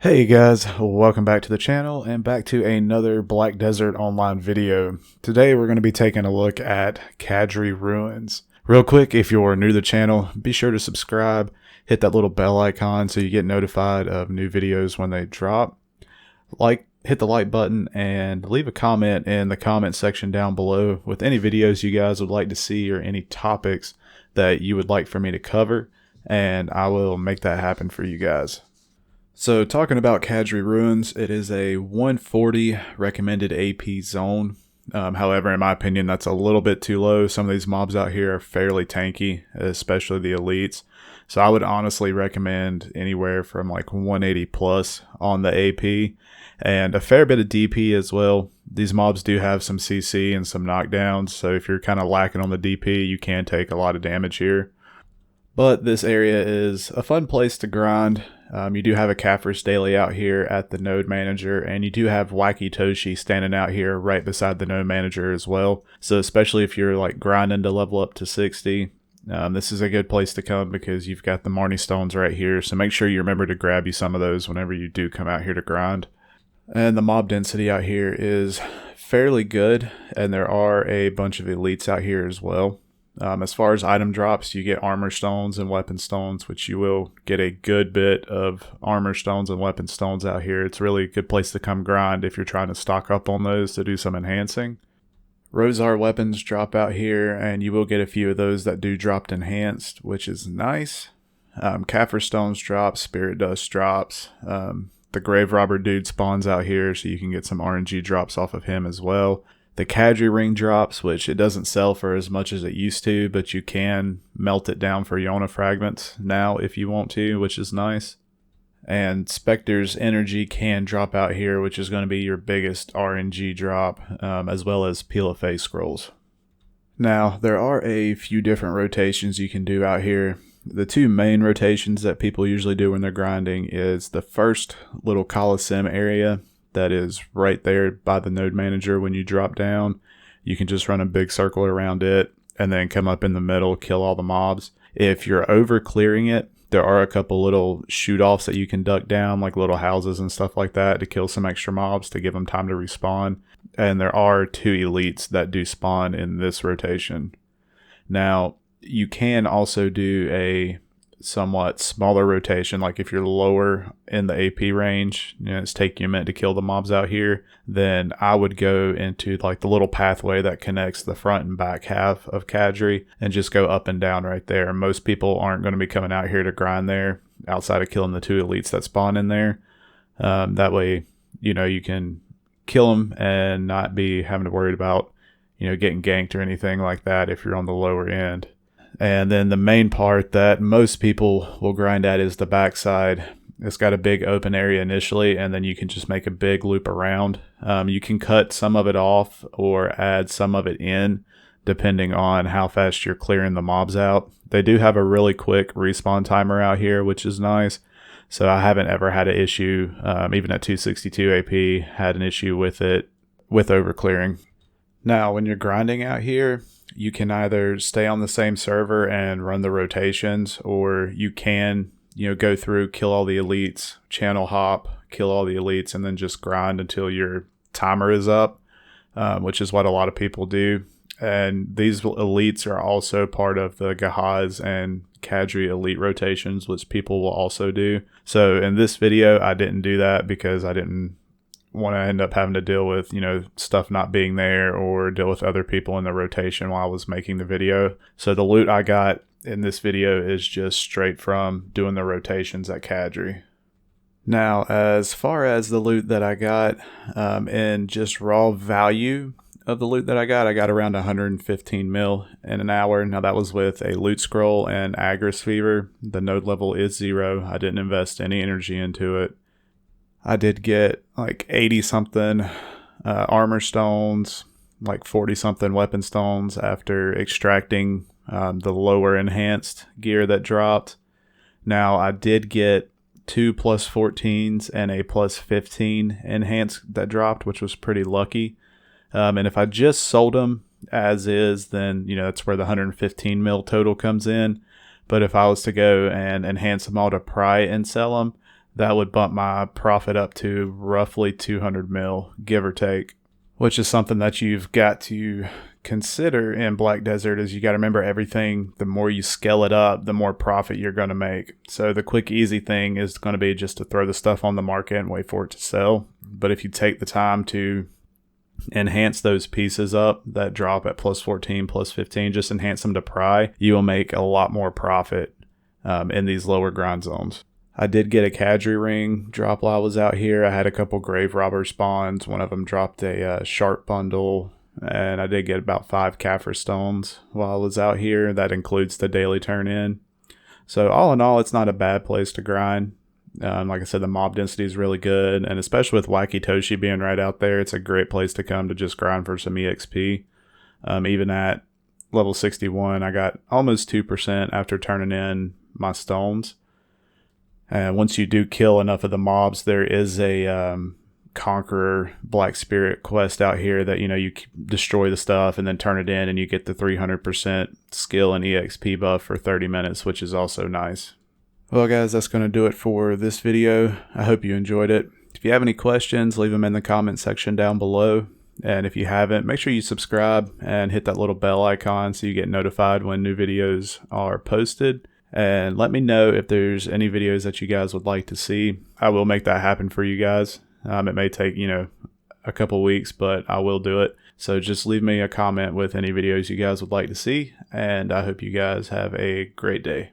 Hey guys, welcome back to the channel and back to another Black Desert Online video. Today we're going to be taking a look at Cadry Ruins. Real quick, if you're new to the channel, be sure to subscribe, hit that little bell icon so you get notified of new videos when they drop. Hit the like button and leave a comment in the comment section down below with any videos you guys would like to see or any topics that you would like for me to cover, and I will make that happen for you guys. So talking about Cadry Ruins, it is a 140 recommended AP zone. However, in my opinion, that's a little bit too low. Some of these mobs out here are fairly tanky, especially the elites. So I would honestly recommend anywhere from like 180 plus on the AP and a fair bit of DP as well. These mobs do have some CC and some knockdowns, so if you're kind of lacking on the DP, you can take a lot of damage here. But this area is a fun place to grind. You do have a Caphras daily out here at the node manager, and you do have Wacky Toshi standing out here right beside the node manager as well. So especially if you're like grinding to level up to 60, this is a good place to come because you've got the Marnie stones right here. So make sure you remember to grab you some of those whenever you do come out here to grind. And the mob density out here is fairly good, and there are a bunch of elites out here as well. As far as item drops, you get armor stones and weapon stones, which you will get a good bit of armor stones and weapon stones out here. It's really a good place to come grind if you're trying to stock up on those to do some enhancing. Rosar weapons drop out here, and you will get a few of those that do drop enhanced, which is nice. Caphras stones drop, spirit dust drops. The grave robber dude spawns out here, so you can get some RNG drops off of him as well. The Cadry ring drops, which it doesn't sell for as much as it used to, but you can melt it down for Yona fragments now if you want to, which is nice. And Spectre's energy can drop out here, which is going to be your biggest RNG drop, as well as Peel of Face scrolls. Now, there are a few different rotations you can do out here. The two main rotations that people usually do when they're grinding is the first little Coliseum area that is right there by the node manager. When you drop down, you can just run a big circle around it and then come up in the middle, kill all the mobs. If you're over clearing it, there are a couple little shoot offs that you can duck down, like little houses and stuff like that, to kill some extra mobs to give them time to respawn. And there are two elites that do spawn in this rotation. Now, you can also do a somewhat smaller rotation, like if you're lower in the AP range, it's taking you a minute to kill the mobs out here, then I would go into like the little pathway that connects the front and back half of Cadry and just go up and down right there. Most people aren't going to be coming out here to grind there outside of killing the two elites that spawn in there. That way, you can kill them and not be having to worry about, getting ganked or anything like that if you're on the lower end. And then the main part that most people will grind at is the backside. It's got a big open area initially, and then you can just make a big loop around. You can cut some of it off or add some of it in, depending on how fast you're clearing the mobs out. They do have a really quick respawn timer out here, which is nice. So I haven't ever had an issue, even at 262 AP, had an issue with it, with over clearing. Now, when you're grinding out here, you can either stay on the same server and run the rotations, or you can, go through, kill all the elites, channel hop, kill all the elites, and then just grind until your timer is up, which is what a lot of people do. And these elites are also part of the Gahaz and Cadry elite rotations, which people will also do. So in this video, I didn't do that because I didn't want to end up having to deal with, stuff not being there or deal with other people in the rotation while I was making the video. So the loot I got in this video is just straight from doing the rotations at Cadry. Now, as far as the loot that I got, in just raw value of the loot that I got around 115 mil in an hour. Now that was with a loot scroll and Agris Fever. The node level is 0. I didn't invest any energy into it. I did get like 80 something armor stones, like 40 something weapon stones after extracting the lower enhanced gear that dropped. Now I did get 2 plus 14s and a plus 15 enhanced that dropped, which was pretty lucky. And if I just sold them as is, then that's where the 115 mil total comes in. But if I was to go and enhance them all to pry and sell them, that would bump my profit up to roughly 200 mil, give or take, which is something that you've got to consider in Black Desert. Is you got to remember everything, the more you scale it up, the more profit you're going to make. So the quick, easy thing is going to be just to throw the stuff on the market and wait for it to sell. But if you take the time to enhance those pieces up that drop at plus 14, plus 15, just enhance them to pry, you will make a lot more profit in these lower grind zones. I did get a Cadry ring drop while I was out here. I had a couple grave robber spawns. One of them dropped a sharp bundle, and I did get about 5 Kaffir stones while I was out here. That includes the daily turn in. So all in all, it's not a bad place to grind. Like I said, the mob density is really good, and especially with Wacky Toshi being right out there, it's a great place to come to just grind for some EXP. Even at level 61, I got almost 2% after turning in my stones. And once you do kill enough of the mobs, there is a Conqueror Black Spirit quest out here that, you destroy the stuff and then turn it in, and you get the 300% skill and EXP buff for 30 minutes, which is also nice. Well, guys, that's going to do it for this video. I hope you enjoyed it. If you have any questions, leave them in the comment section down below. And if you haven't, make sure you subscribe and hit that little bell icon so you get notified when new videos are posted. And let me know if there's any videos that you guys would like to see. I will make that happen for you guys. It may take, a couple weeks, but I will do it. So just leave me a comment with any videos you guys would like to see. And I hope you guys have a great day.